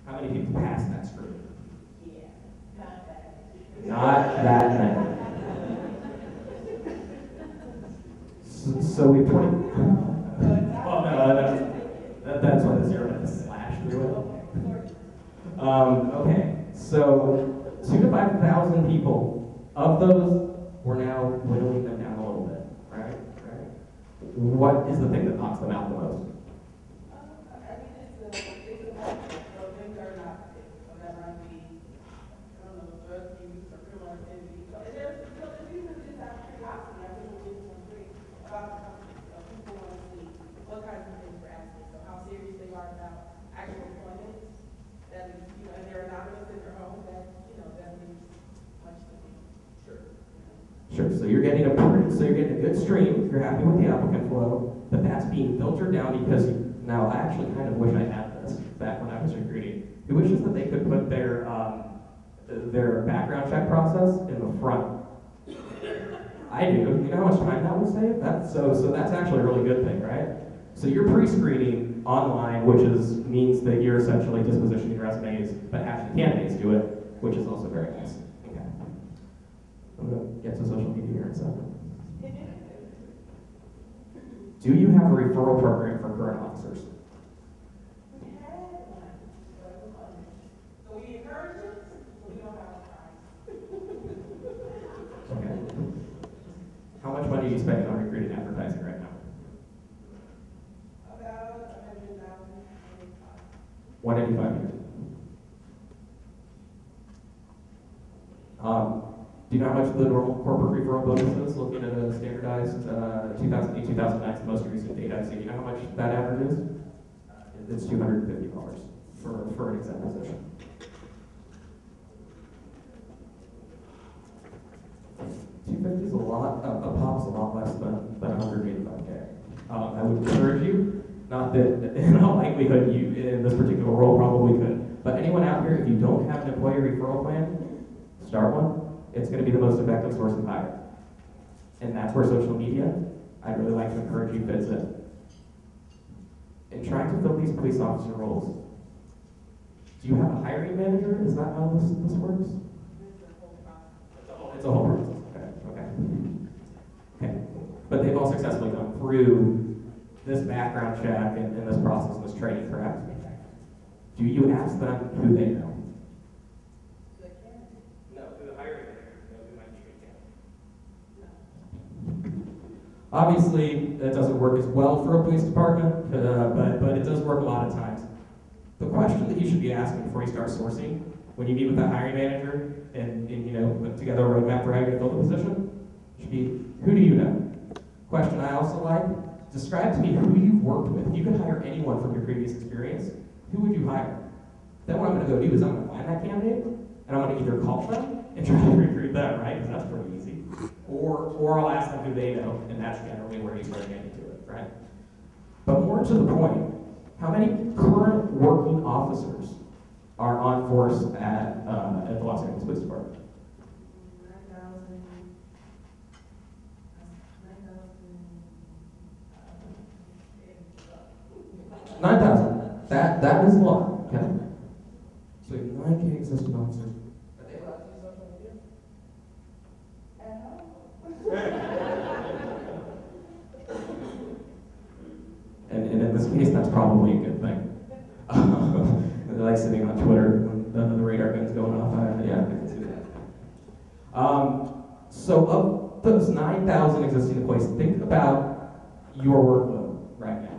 How many people passed that screen? Yeah, not that. Not that many. So we put it. Oh no, that's why the zero had to slash through it. Okay, so 2,000 to 5,000 people. Of those, we're now whittling them down a little bit, right? Right. What is the thing that knocks them out the most? Sure. So you're getting a good stream. You're happy with the applicant flow, but that's being filtered down because now I actually kind of wish I had this back when I was recruiting. Who wishes that they could put their background check process in the front? I do. You know how much time that will save? So that's actually a really good thing, right? So you're pre-screening online, which means that you're essentially dispositioning resumes, but actually candidates do it, which is also very nice. Okay. I'm going to get to social media here in a second. Do you have a referral program for current officers? We had one, but it was funded. So we encourage it, but we don't have a price. Okay. How much money are you spending on recruiting advertising right now? About 100,000. 185 years. Do you know how much the normal corporate referral bonus is? Looking at a standardized 2008, 2009, the most recent data, so you know how much that average is? It's $250 for an exempt position. $250 is a lot. A pop's a lot less than 185K. I would encourage you. Not that, in all likelihood, you in this particular role probably could. But anyone out here, if you don't have an employee referral plan, start one. It's going to be the most effective source of hire. And that's where social media, I'd really like to encourage you, fits in. In trying to fill these police officer roles, do you have a hiring manager? Is that how this works? It's a whole process. Okay. But they've all successfully gone through this background check and this process and this training, correct? Do you ask them who they know? Obviously, that doesn't work as well for a police department, but it does work a lot of times. The question that you should be asking before you start sourcing, when you meet with that hiring manager and put together a roadmap for how you're going to fill the position, should be, who do you know? Question I also like, describe to me who you've worked with. If you could hire anyone from your previous experience, who would you hire? Then what I'm going to go do is I'm going to find that candidate, and I'm going to either call them and try to recruit them, right? Because that's pretty easy. Or I'll ask them who they know, and that's generally where you start getting to it, right? But more to the point, how many current working officers are on force at the Los Angeles Police Department? 9,000. That is a lot. Okay. So you have 9K existing officers. Are they allowed to use social media? And in this case, that's probably a good thing. They're like sitting on Twitter when the radar gun's going off. Yeah, I can see that. So of those 9,000 existing employees, think about your workload right now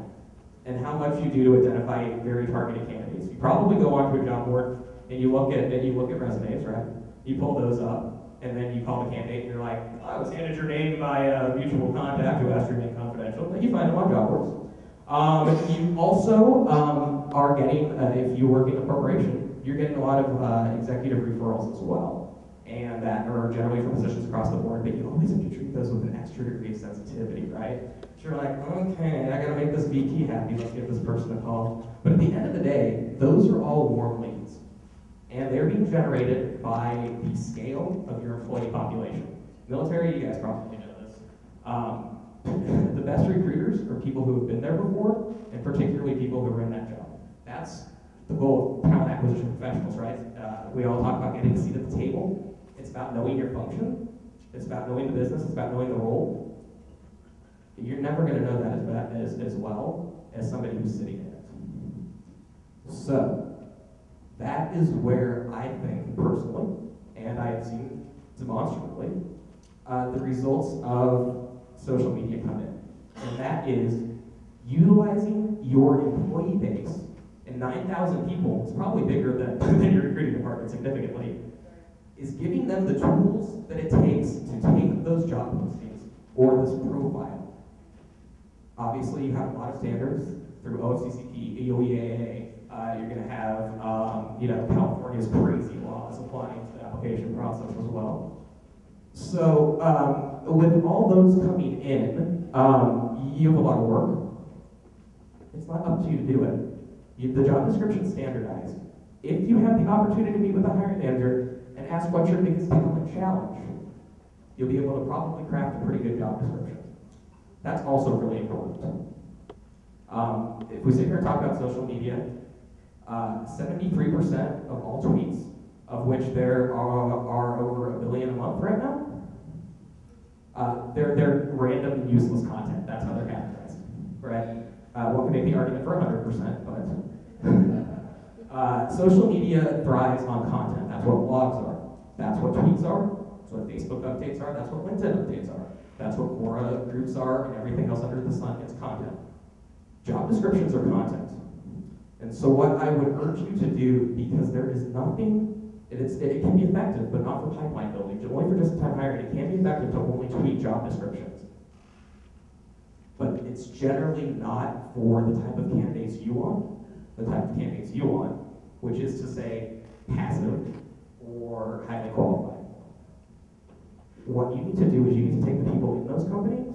and how much you do to identify very targeted candidates. You probably go onto a job board and you look at resumes, right? You pull those up, and then you call the candidate, and you're like, I was handed your name by a mutual contact who asked to remain confidential. And then you find them on job boards. You also are getting, if you work in a corporation, you're getting a lot of executive referrals as well. And that are generally from positions across the board, but you always have to treat those with an extra degree of sensitivity, right? So you're like, okay, I gotta make this VP happy, let's give this person a call. But at the end of the day, those are all warm leads. And they're being generated by the scale of your employee population. Military, you guys probably know this. The best recruiters are people who have been there before, and particularly people who are in that job. That's the goal of talent acquisition professionals, right? We all talk about getting a seat at the table. It's about knowing your function. It's about knowing the business. It's about knowing the role. You're never going to know that as well as somebody who's sitting in it. So, that is where I think, personally, and I have seen demonstrably, the results of social media come in. And that is utilizing your employee base, and 9,000 people, it's probably bigger than your recruiting department significantly, is giving them the tools that it takes to take those job postings or this profile. Obviously, you have a lot of standards through OFCCP, EOEAA. You're going to have, California's crazy laws applying to the application process as well. So, with all those coming in, you have a lot of work. It's not up to you to do it. The job description's standardized. If you have the opportunity to meet with a hiring manager and ask what's your biggest economic challenge, you'll be able to probably craft a pretty good job description. That's also really important. If we sit here and talk about social media, 73% of all tweets, of which there are over 1 billion a month right now, they're random and useless content. That's how they're categorized, right? One can make the argument for 100%, but social media thrives on content. That's what blogs are. That's what tweets are. That's what Facebook updates are. That's what LinkedIn updates are. That's what Quora groups are, and everything else under the sun is content. Job descriptions are content. And so what I would urge you to do, because there is nothing, it can be effective, but not for pipeline building. Only for just-in-time hiring. It can be effective to only tweet job descriptions. But it's generally not for the type of candidates you want, which is to say passive or highly qualified. What you need to do is you need to take the people in those companies,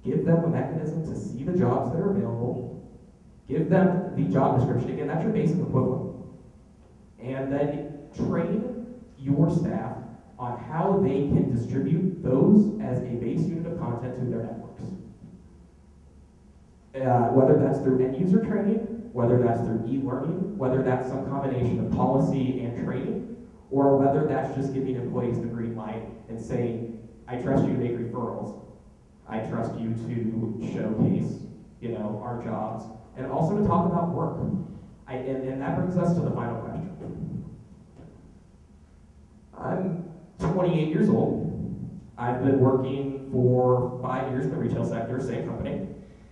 give them a mechanism to see the jobs that are available, give them the job description, again, that's your basic equivalent, and then train your staff on how they can distribute those as a base unit of content to their networks. Whether that's through end-user training, whether that's through e-learning, whether that's some combination of policy and training, or whether that's just giving employees the green light and saying, I trust you to make referrals. I trust you to showcase, our jobs, and also to talk about work. And that brings us to the final question. I'm 28 years old. I've been working for 5 years in the retail sector, same company.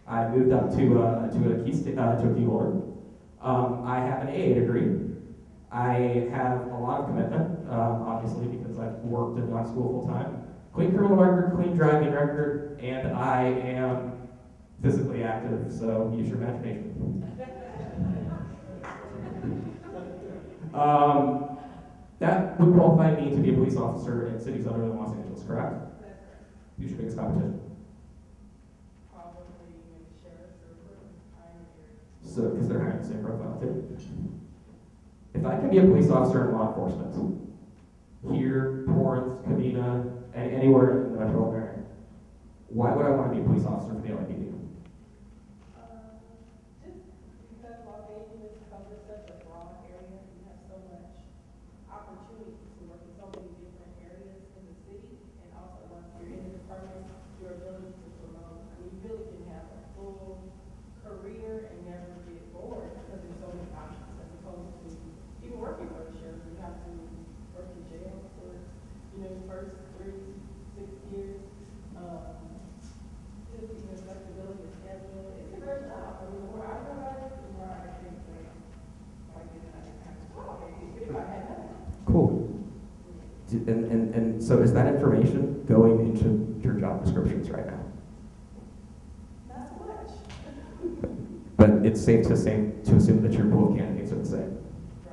I moved up to a key holder. I have an AA degree. I have a lot of commitment, obviously, because I've worked and gone to school full time. Clean criminal record, clean driving record, and I am physically active, so use your imagination. That would qualify me to be a police officer in cities other than Los Angeles, correct? Who's your biggest competition? So, because they're hiring the same profile too. If I can be a police officer in law enforcement, here, Torrance, Covina, and anywhere in the metropolitan area, why would I want to be a police officer for the LAPD? Just because Los Angeles covers such a broad area, you have so much opportunity to work in so many different areas in the city, and also once you're in the department, your ability to promote. I mean, you really can have a full career and never get bored because there's so many options, as opposed to even working for the sheriff. You have to work in jail for your first 3 to 6 years. Just even flexibility of schedule. It's a great job. I mean, the more I know about it, the more I think that I get another kind of job. If I had done it. Cool. And so is that information going into your job descriptions right now? Not so much. But it's safe to assume that your pool of candidates are the same.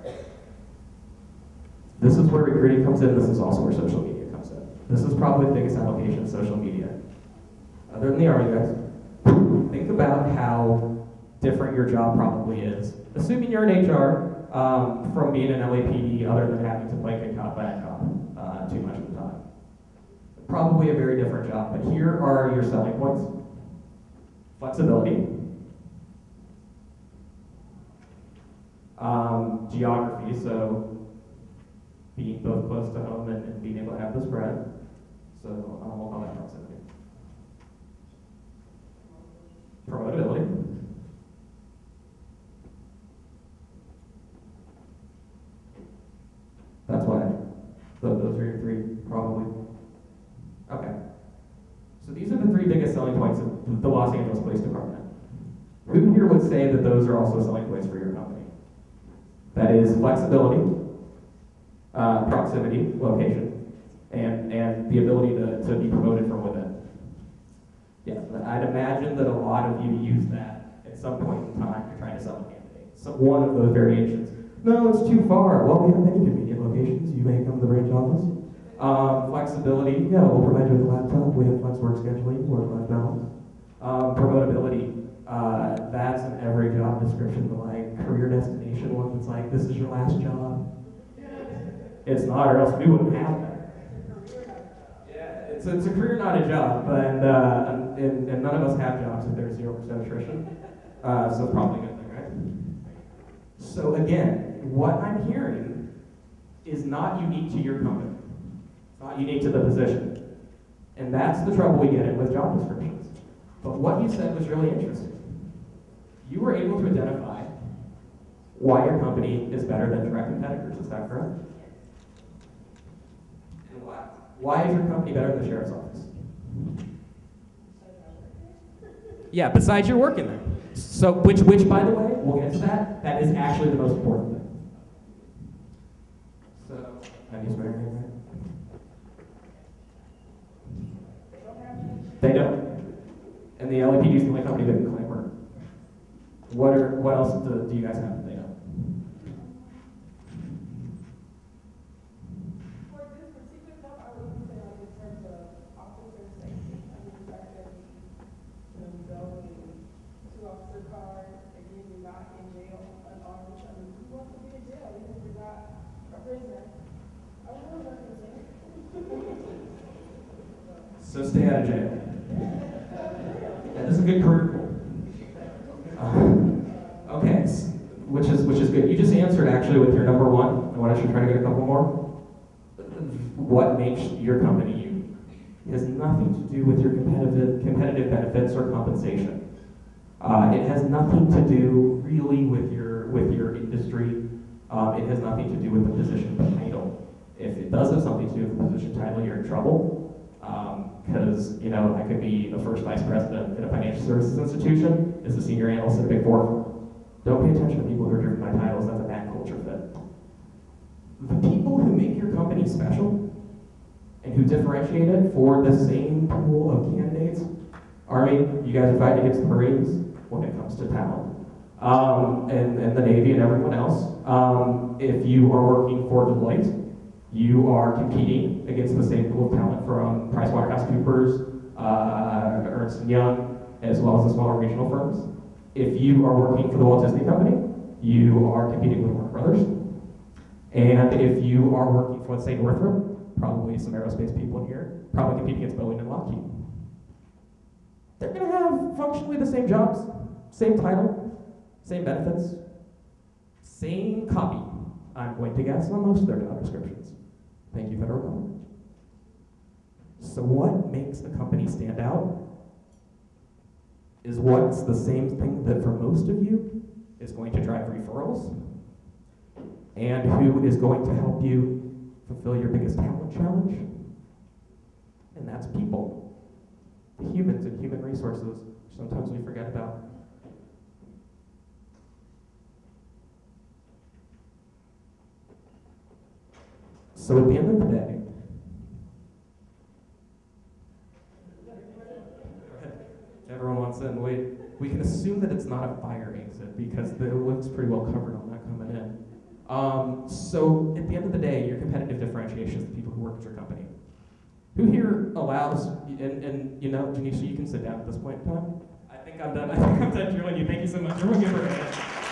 Right. This is where recruiting comes in. This is also where social media comes in. This is probably the biggest application of social media. Other than the Army guys, think about how different your job probably is. Assuming you're in HR, from being an LAPD, other than having to play good cop, bad cop too much of the time. Probably a very different job, but here are your selling points. Flexibility. Geography, so being both close to home and being able to have the spread. So we'll call that proximity. Promotability. That's why. So those are your three, probably. Okay. So these are the three biggest selling points of the Los Angeles Police Department. Who here would say that those are also selling points for your company? That is flexibility, proximity, location, and the ability to be promoted from within. Yeah, I'd imagine that a lot of you use that at some point in time you're trying to sell a candidate. So one of those variations. No, it's too far. Well, we have many convenient locations. You may come to the branch office. Flexibility, yeah, we'll provide you with a laptop. We have flex work scheduling, work-life balance. Promotability, that's in every job description, the like career destination one that's like, this is your last job. It's not, or else we wouldn't have that. Yeah, it's a career, not a job, and none of us have jobs if there's 0% attrition. So it's probably a good thing, right? So again, what I'm hearing is not unique to your company. It's not unique to the position. And that's the trouble we get in with job descriptions. But what you said was really interesting. You were able to identify why your company is better than direct competitors, is that correct? And why? Why is your company better than the sheriff's office? Yeah, besides you're working there. So, which by the way, we'll get to that, that is actually the most important thing. So, have you swearing in there? They don't. And the LAPD is the only company that can claim work. What else do you guys have that they don't? For this particular job, I would say like in terms of officer safety, I mean the fact that we go in 2-officer cars, again, you're not in jail unarmed. I mean, who wants to be in jail even if you're not a prisoner? I would never work in jail. So stay out of jail. That is a good career goal. Okay, which is good. You just answered actually with your number one. I want to try to get a couple more. What makes your company unique? It has nothing to do with your competitive benefits or compensation. It has nothing to do really with your industry. It has nothing to do with the position title. If it does have something to do with the position title, you're in trouble. Because I could be the first vice president in a financial services institution as a senior analyst at a Big Four. Don't pay attention to people who are driven by titles. That's a bad culture fit. The people who make your company special and who differentiate it for the same pool of candidates, Army, you guys are fighting against the Marines when it comes to talent, and the Navy and everyone else. If you are working for Deloitte, you are competing against the same pool of talent from PricewaterhouseCoopers, Ernst & Young, as well as the smaller regional firms. If you are working for the Walt Disney Company, you are competing with Warner Brothers. And if you are working for, let's say, Northrop, probably some aerospace people here, probably competing against Boeing and Lockheed. They're going to have functionally the same jobs, same title, same benefits, same copy, I'm going to guess, on most of their job descriptions. Thank you, federal government. So what makes a company stand out is what's the same thing that for most of you is going to drive referrals and who is going to help you fulfill your biggest talent challenge, and that's people. The humans and human resources, which sometimes we forget about. So at the end of the day, everyone wants in. We can assume that it's not a fire exit because it looks pretty well covered on that coming in. So at the end of the day, your competitive differentiation is the people who work at your company. Who here allows, and Janisha, you can sit down at this point in time. I think I'm done. I think I'm done drilling you. Thank you so much. Everyone give her a hand.